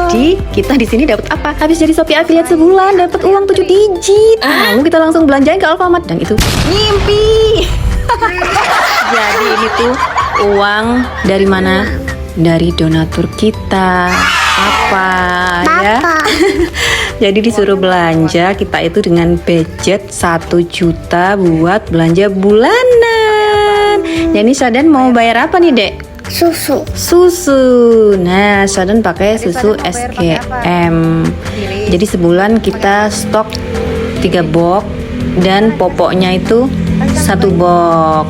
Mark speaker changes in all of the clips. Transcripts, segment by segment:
Speaker 1: Jadi kita di sini dapat apa? Habis jadi Shopee affiliate sebulan dapat uang 7 digit. Lalu kita langsung belanjain ke Alfamart dan itu ngimpi. Jadi ini tuh uang dari mana? Dari donatur kita. Apa ya? Jadi disuruh belanja kita itu dengan budget 1 juta buat belanja bulanan. Jadi Sadan mau bayar apa nih, Dek? Susu. Nah, Sadan pakai susu SGM. Jadi sebulan kita stok 3 box dan popoknya itu 1 box.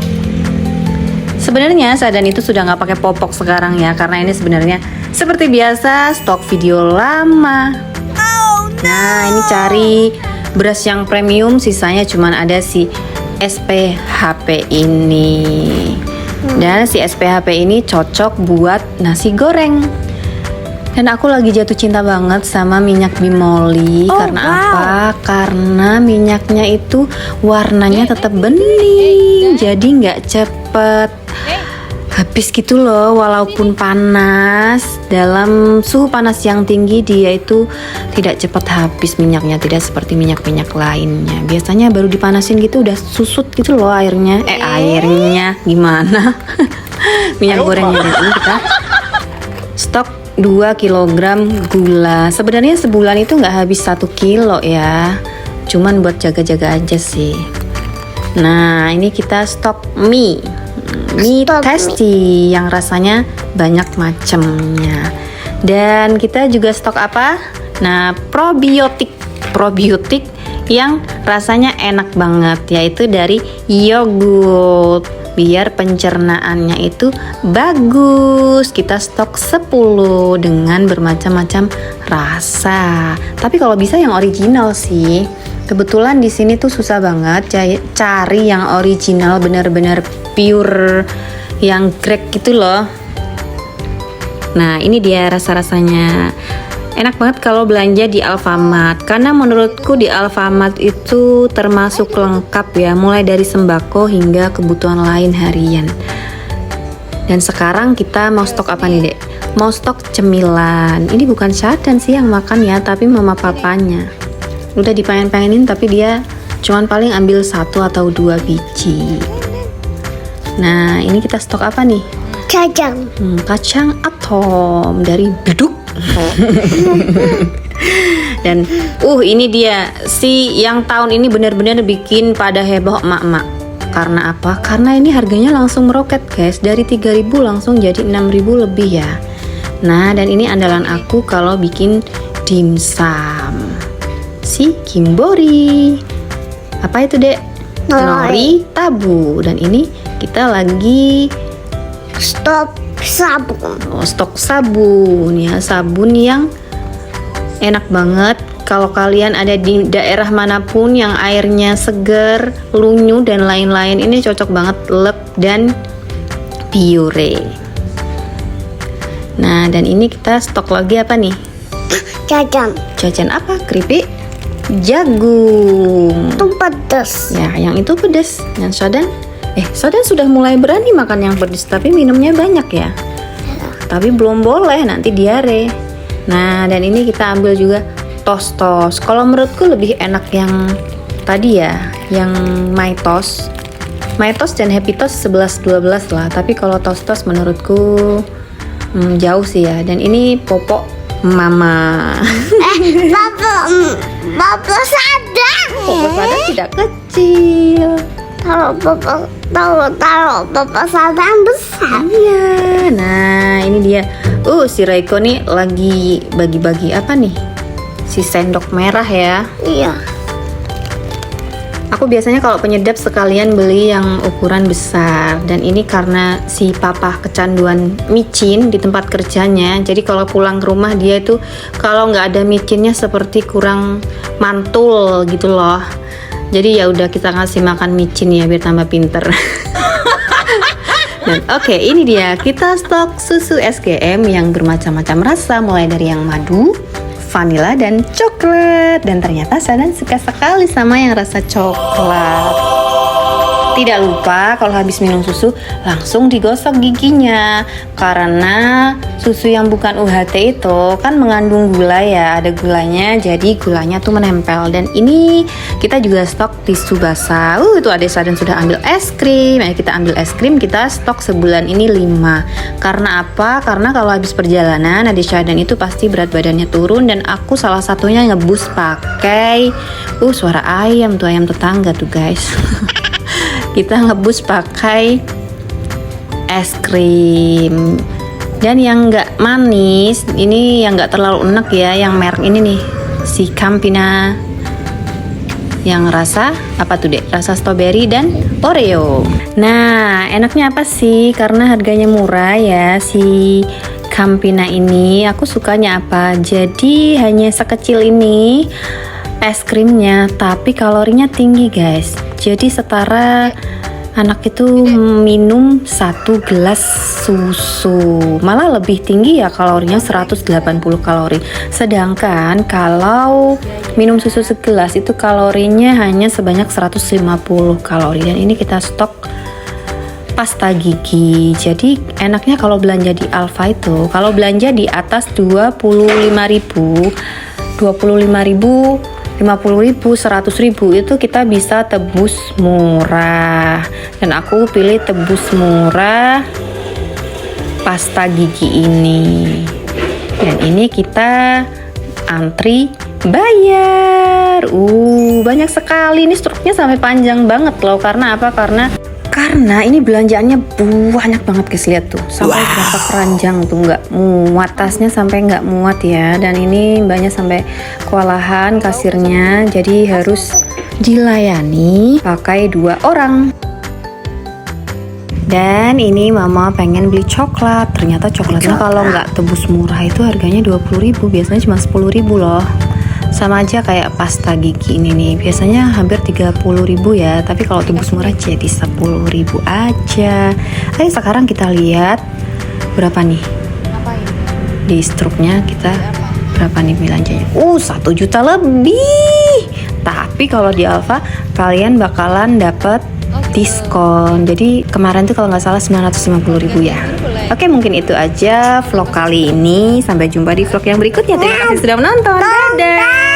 Speaker 1: Sebenarnya Sadan itu sudah nggak pakai popok sekarang ya, karena ini sebenarnya seperti biasa stok video lama. Nah, ini cari beras yang premium, sisanya cuman ada si SPHP ini. Dan si SPHP ini cocok buat nasi goreng. Dan aku lagi jatuh cinta banget sama minyak Bimoli. Karena apa? Karena minyaknya itu warnanya tetap bening, jadi nggak cepet habis gitu loh. Walaupun panas, dalam suhu panas yang tinggi dia itu tidak cepat habis minyaknya, tidak seperti minyak-minyak lainnya. Biasanya baru dipanasin gitu udah susut gitu loh airnya. Airnya gimana? Minyak gorengnya. Dan ini kita stok 2 kg gula. Sebenarnya sebulan itu nggak habis 1 kilo ya, cuman buat jaga-jaga aja sih. Nah, ini kita stok mie tasty yang rasanya banyak macamnya. Dan kita juga stok apa? Nah, probiotik yang rasanya enak banget, yaitu dari yogurt, biar pencernaannya itu bagus. Kita stok 10 dengan bermacam-macam rasa. Tapi kalau bisa yang original sih. Kebetulan di sini tuh susah banget cari yang original, benar-benar pure yang grek gitu loh. Nah, ini dia rasa-rasanya. Enak banget kalau belanja di Alfamart, karena menurutku di Alfamart itu termasuk lengkap ya, mulai dari sembako hingga kebutuhan lain harian. Dan sekarang kita mau stok apa nih, Dek? Mau stok cemilan. Ini bukan Sadan sih yang makan ya, tapi mama papanya. Udah dipengen-pengenin tapi dia cuman paling ambil 1 atau 2 biji. Nah, ini kita stok apa nih? Kacang atom dari beduk. Dan ini dia si yang tahun ini benar-benar bikin pada heboh emak-emak. Karena apa? Karena ini harganya langsung meroket guys, dari 3.000 langsung jadi 6.000 lebih ya. Nah, dan ini andalan aku kalau bikin dimsum, si Kimbori. Apa itu, Dek? Nori tabu. Dan ini kita lagi
Speaker 2: stok sabun.
Speaker 1: Stok sabun ya, sabun yang enak banget. Kalau kalian ada di daerah manapun yang airnya segar, lunyu dan lain-lain, ini cocok banget Lep dan Biore. Nah, dan ini kita stok lagi apa nih? Jajan apa? Keripik jagung.
Speaker 2: Itu pedas.
Speaker 1: Ya, yang itu pedas. Yang Sadan sudah mulai berani makan yang pedas, tapi minumnya banyak ya. Tapi belum boleh, nanti diare. Nah, dan ini kita ambil juga tos. Kalau menurutku lebih enak yang tadi ya, yang My Toast dan Happy Toast 11-12 lah. Tapi kalau tos menurutku jauh sih ya. Dan ini popok mama.
Speaker 2: Bapak Sadan.
Speaker 1: Popok Sadan tidak kecil.
Speaker 2: Taruh Bapak Sadan besar.
Speaker 1: Iya. Nah, ini dia. Si Raiko nih lagi bagi-bagi apa nih? Si sendok merah ya.
Speaker 2: Iya.
Speaker 1: Aku biasanya kalau penyedap sekalian beli yang ukuran besar. Dan ini karena si papa kecanduan micin di tempat kerjanya. Jadi kalau pulang ke rumah dia itu kalau nggak ada micinnya seperti kurang mantul gitu loh. Jadi ya udah kita ngasih makan micin ya biar tambah pinter. Dan ini dia kita stok susu SGM yang bermacam-macam rasa, mulai dari yang madu, vanila dan coklat. Dan ternyata Sadan suka sekali sama yang rasa coklat. Tidak lupa kalau habis minum susu langsung digosok giginya, karena susu yang bukan UHT itu kan mengandung gula ya, ada gulanya, jadi gulanya tuh menempel. Dan ini kita juga stok tisu basah. Itu Ade Sadan sudah ambil es krim. Ayo kita ambil es krim, kita stok sebulan ini 5. Karena apa? Karena kalau habis perjalanan Ade Sadan itu pasti berat badannya turun, dan aku salah satunya ngebus pakai suara ayam tuh, ayam tetangga tuh guys. Kita ngebus pakai es krim. Dan yang nggak manis, ini yang nggak terlalu enak ya, yang merek ini nih, si Campina, yang rasa apa tuh dek? Rasa strawberry dan Oreo. Nah, enaknya apa sih? Karena harganya murah ya si Campina ini. Aku sukanya apa? Jadi hanya sekecil ini es krimnya, tapi kalorinya tinggi guys. Jadi setara anak itu minum 1 gelas susu, malah lebih tinggi ya kalorinya, 180 kalori. Sedangkan kalau minum susu segelas itu kalorinya hanya sebanyak 150 kalori. Dan ini kita stok pasta gigi. Jadi enaknya kalau belanja di Alfa itu, kalau belanja di atas 25.000, 50.000, 100.000 itu kita bisa tebus murah. Dan aku pilih tebus murah pasta gigi ini. Dan ini kita antri bayar. Banyak sekali, ini struknya sampai panjang banget loh. Karena apa? Karena ini belanjaannya banyak banget guys, lihat tuh sampai berapa keranjang tuh, nggak muat, tasnya sampai nggak muat ya. Dan ini banyak sampai kewalahan kasirnya, jadi harus dilayani pakai 2 orang. Dan ini mama pengen beli coklat, ternyata coklatnya kalau nggak tebus murah itu harganya 20.000, biasanya cuma 10.000 loh. Sama aja kayak pasta gigi ini nih, biasanya hampir 30.000 ya, tapi kalau tebus murah jadi 10.000 aja. Ayo sekarang kita lihat berapa nih di struknya, kita berapa nih belanjanya. 1 juta lebih. Tapi kalau di Alfa kalian bakalan dapat diskon. Jadi kemarin tuh kalau nggak salah 950.000 ya. Oke, mungkin itu aja vlog kali ini. Sampai jumpa di vlog yang berikutnya. Terima kasih sudah menonton. Dadah.